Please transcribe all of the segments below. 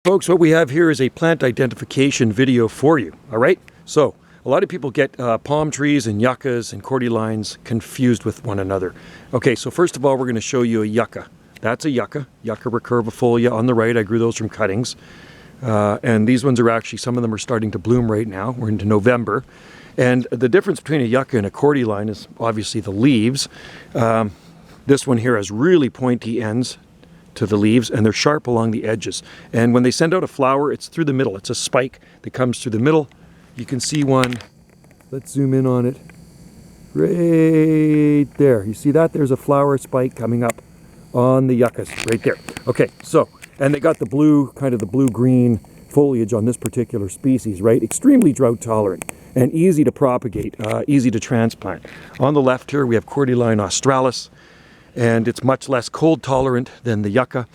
folks, what we have here is a plant identification video for you. All right, so a lot of people get palm trees and yuccas and cordylines confused with one another. Okay, so first of all, we're going to show you a yucca. That's a yucca recurvifolia on the right. I grew those from cuttings. And these ones are actually, some of them are starting to bloom right now. We're into November. And the difference between a yucca and a cordyline is obviously the leaves. This one here has really pointy ends to the leaves, and they're sharp along the edges. And when they send out a flower, it's through the middle. It's a spike that comes through the middle. You can see one. Let's zoom in on it. Right there. You see that? There's a flower spike coming up on the yuccas right there. Okay, so, and they got the blue, kind of the blue-green foliage on this particular species, right? Extremely drought tolerant and easy to propagate, easy to transplant. On the left here, we have Cordyline australis, and it's much less cold tolerant than the yucca.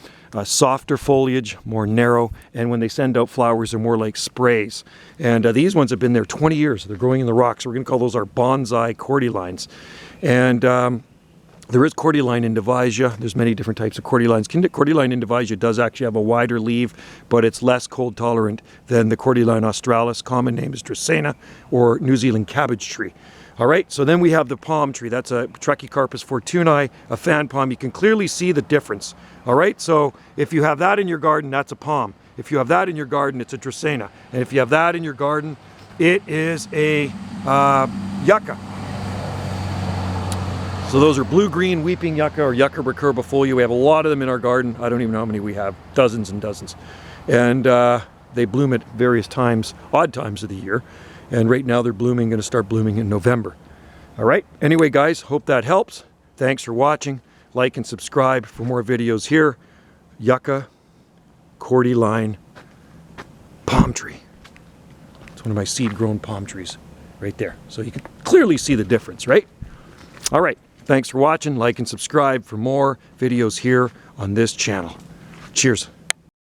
Softer foliage, more narrow, and when they send out flowers, they're more like sprays. And these ones have been there 20 years. They're growing in the rocks. We're going to call those our bonsai cordylines. And there is Cordyline individual. There's many different types of cordylines. Cordyline individual does actually have a wider leaf, but it's less cold tolerant than the Cordyline australis. Common name is Dracaena, or New Zealand cabbage tree. All right, so then we have the palm tree. That's a Trachycarpus fortunei, a fan palm. You can clearly see the difference. All right, so if you have that in your garden, that's a palm. If you have that in your garden, it's a Dracaena. And if you have that in your garden, it is a yucca. So those are blue-green weeping yucca, or Yucca recurvifolia. We have a lot of them in our garden. I don't even know how many we have, dozens and dozens. And they bloom at various times, odd times of the year. And right now they're blooming, going to start blooming in November. All right, anyway guys, hope that helps. Thanks for watching. Like and subscribe for more videos here. Yucca, cordyline, palm tree. It's one of my seed-grown palm trees right there. So you can clearly see the difference, right? All right. Thanks for watching. Like and subscribe for more videos here on this channel. Cheers.